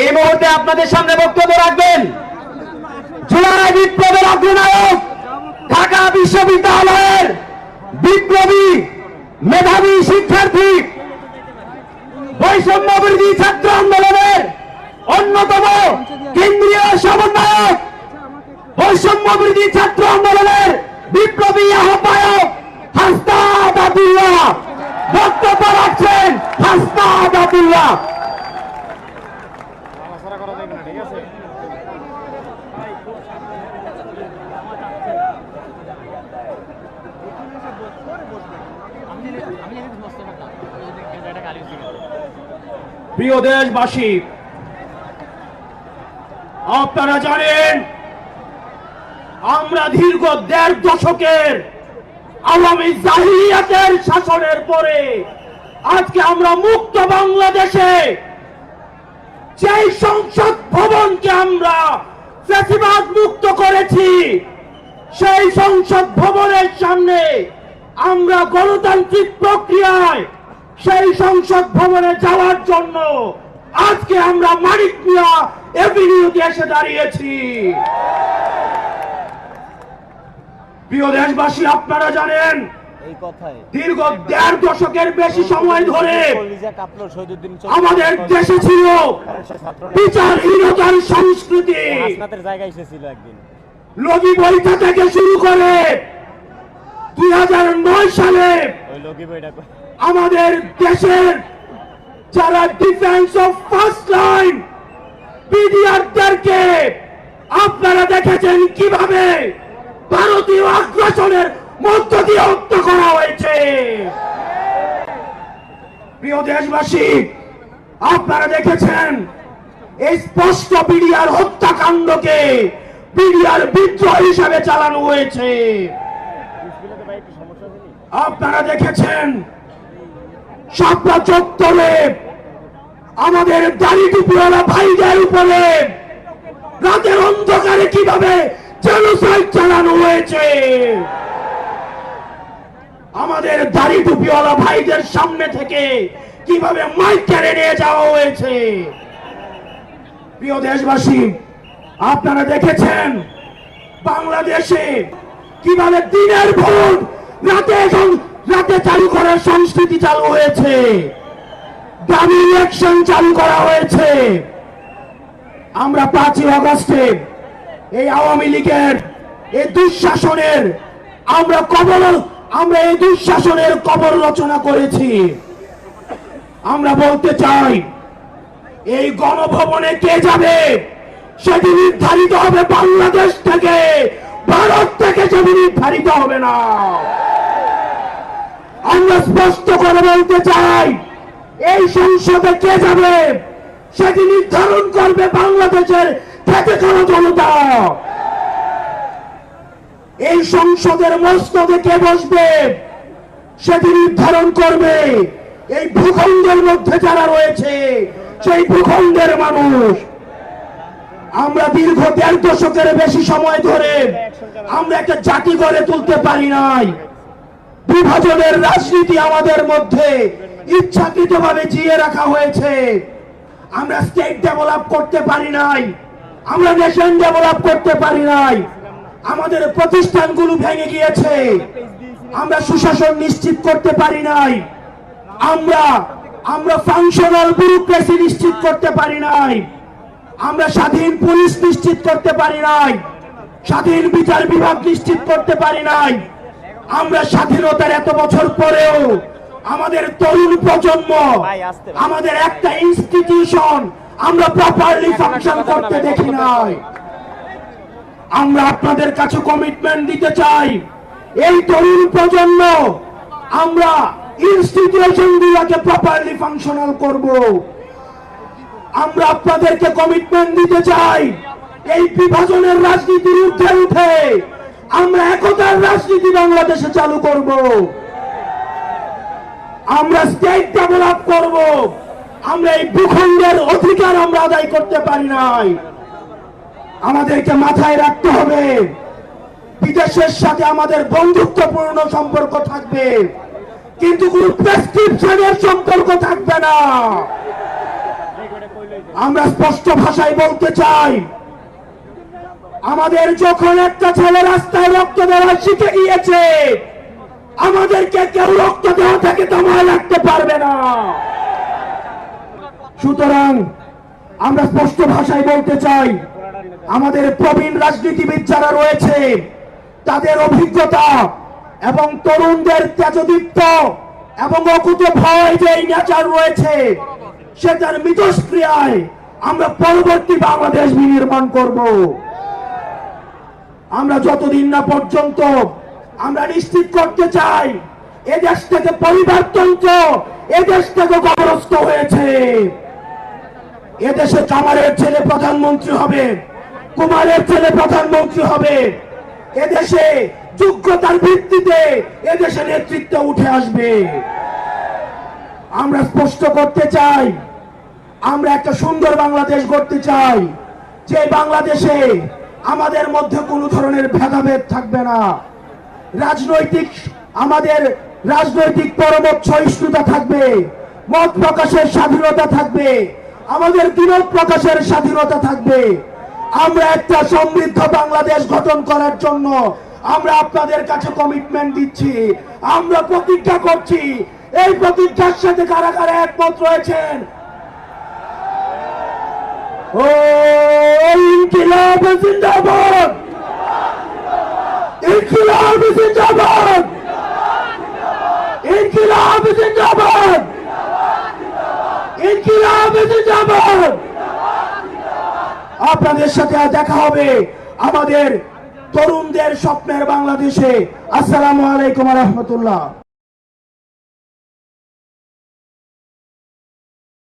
এই মুহূর্তে আপনাদের সামনে বক্তব্য রাখবেন জুলাই বিপ্লবের অগ্রনায়ক, ঢাকা বিশ্ববিদ্যালয়ের বিপ্লবী মেধাবী শিক্ষার্থী, বৈষম্য বিরোধী ছাত্র আন্দোলনের অন্যতম কেন্দ্রীয় সমন্বয়ক, বৈষম্য বিরোধী ছাত্র আন্দোলনের বিপ্লবী আহ্বায়ক হাসনাত আব্দুল্লাহ বক্তব্য রাখছেন। হাসনাত আব্দুল্লাহ। প্রিয় দেশবাসী, আপনারা জানেন আমরা দীর্ঘ ১.৫ দশকের আওয়ামী জাহিলিয়াতের শাসনের পরে আজকে আমরা মুক্ত বাংলাদেশে যেই সংসদ ভবনকে আমরা ফ্যাসিবাদ মুক্ত করেছি, সেই সংসদ ভবনের সামনে আমরা গণতান্ত্রিক প্রক্রিয়ায় সেই সংসদ ভবনে যাওয়ার জন্য আজকে আমরা মানিক মিয়া এভিনিউতে এসে দাঁড়িয়েছি। প্রিয় দেশবাসী, আপনারা জানেন দীর্ঘ ১.৫ দশকের বেশি সময় ধরে আমাদের দেশে ছিল বিচারহীনতার সংস্কৃতি। লগি বৈঠা থেকে শুরু করে ২০০৯ সালে আমাদের দেশের যারা ডিফেন্স অফ ফার্স্ট লাইন বিডিআরদেরকে আপনারা দেখেছেন কিভাবে ভারতীয় আগ্রাসনের মধ্য দিয়ে হত্যা করা হয়েছে। প্রিয় দেশবাসী, আপনারা দেখেছেন এই স্পষ্ট বিডিআর হত্যাকাণ্ডকে বিডিআর বিদ্রোহ হিসাবে চালানো হয়েছে। আপনারা দেখেছেন শাপলা চত্বরে আমাদের দাড়ি টুপিওয়ালা ভাইদের উপরে রাতের অন্ধকারে কিভাবে জেনোসাইড চালানো হয়েছে। আমাদের দাড়ি টুপিওয়ালা ভাইদের সামনে থেকে কিভাবে মাইক কেড়ে নিয়ে যাওয়া হয়েছে। প্রিয় দেশবাসী, আপনারা দেখেছেন বাংলাদেশে কিভাবে দিনের ভোট রাতে চালু করার সংস্কৃতি চালু হয়েছে, দাবি ইলেকশন চালু করা হয়েছে। আমরা ৫ই আগস্টে এই আওয়ামী লীগের এই দুঃশাসনের আমরা এই দুঃশাসনের কবর রচনা করেছি। আমরা বলতে চাই, এই গণভবনে কে যাবে সেটি নির্ধারিত হবে বাংলাদেশ থেকে, ভারত থেকে সেটি নির্ধারিত হবে না। আমরা স্পষ্ট করে বলতে চাই, এই সংসদে কে যাবে সেটি নির্ধারণ করবে বাংলাদেশের খেটে খাওয়া জনতা। এই সংসদের মসনদে কে বসবে সেটি নির্ধারণ করবে এই ভূখণ্ডের মধ্যে যারা রয়েছে সেই ভূখণ্ডের মানুষ। আমরা দীর্ঘ ১.৫ দশকের বেশি সময় ধরে আমরা একটা জাতি গড়ে তুলতে পারি নাই। বিভাজনের রাজনীতি আমাদের মধ্যে ইচ্ছাকৃতভাবে জিয়ে রাখা হয়েছে। আমরা স্টেট ডেভেলপ করতে পারি নাই, আমরা নেশন ডেভেলপ করতে পারি নাই। আমাদের প্রতিষ্ঠানগুলো ভেঙে গিয়েছে, আমরা সুশাসন নিশ্চিত করতে পারি নাই, আমরা ফাংশনাল ব্যুরোক্রেসি নিশ্চিত করতে পারি নাই, আমরা স্বাধীন পুলিশ নিশ্চিত করতে পারি নাই, স্বাধীন বিচার বিভাগ নিশ্চিত করতে পারি নাই। আমরা স্বাধীনতার এত বছর পরেও আমাদের তরুণ প্রজন্ম, আমাদের একটা ইনস্টিটিউশন আমরা প্রপারলি ফাংশন করতে দেখি নাই। আমরা আপনাদের কাছে কমিটমেন্ট দিতে চাই, এই তরুণ প্রজন্ম আমরা ইনস্টিটিউশন গুলোকে প্রপারলি ফাংশনাল করব। আমরা আপনাদেরকে কমিটমেন্ট দিতে চাই, এই বিভাজনের রাজনীতির ঊর্ধ্বে উঠে আমরা একতার রাজনীতি বাংলাদেশে চালু করব। আমরা স্টেট ডেভেলপ করব। আমরা এই ভূখণ্ডের অধিকার আমরা আদায় করতে পারি নাই। আমাদেরকে মাথায় রাখতে হবে, বিদেশের সাথে আমাদের বন্ধুত্বপূর্ণ সম্পর্ক থাকবে, কিন্তু কোন প্রেসক্রিপশনের সম্পর্ক থাকবে না। আমরা স্পষ্ট ভাষায় বলতে চাই, আমাদের যখন একটা ছেলে রাস্তায় রক্ত দেওয়া শিখে গিয়েছে, আমাদেরকে কেউ রক্ত দেওয়া থেকে দমায় রাখতে পারবে না। সুতরাং আমরা স্পষ্ট ভাষায় বলতে চাই, আমাদের প্রবীণ রাজনীতিবিদ যারা রয়েছে তাদের অভিজ্ঞতা এবং তরুণদের তেজদীপ্ত এবং অকুত ভয় যে নেচার রয়েছে, সেটার মিথস্ক্রিয়ায় আমরা পরবর্তী বাংলাদেশ বিনির্মাণ করব। আমরা যতদিন না পর্যন্ত আমরা নিশ্চিত করতে চাই এদেশ থেকে পরিবারতন্ত্র, এদেশ থেকে গবরস্থ হয়েছে, এদেশে কামারের ছেলে প্রধানমন্ত্রী হবে, কুমারের ছেলে প্রধানমন্ত্রী হবে, এদেশে যোগ্যতার ভিত্তিতে এদেশে নেতৃত্ব উঠে আসবে। আমরা স্পষ্ট করতে চাই, আমরা একটা সুন্দর বাংলাদেশ গড়তে চাই, যে বাংলাদেশে আমাদের মধ্যে কোনো ধরনের ভেদাভেদ থাকবে না। আমাদের রাজনৈতিক পরমত সহিষ্ণুতা থাকবে, মত প্রকাশের স্বাধীনতা থাকবে, আমাদের বিনোদ প্রকাশের স্বাধীনতা থাকবে। আমরা একটা সমৃদ্ধ বাংলাদেশ গঠন করার জন্য আমরা আপনাদের কাছে কমিটমেন্ট দিচ্ছি, আমরা প্রতিজ্ঞা করছি। এই প্রতিজ্ঞার সাথে কারা কারা একমত রয়েছেন? ও ইনকিলাব জিন্দাবাদ, ইনকিলাব জিন্দাবাদ, ইনকিলাব জিন্দাবাদ, ইনকিলাব জিন্দাবাদ। আপনাদের সাথে দেখা হবে আমাদের তরুণদের স্বপ্নের বাংলাদেশে। আসসালামু আলাইকুম ওয়া রাহমাতুল্লাহ।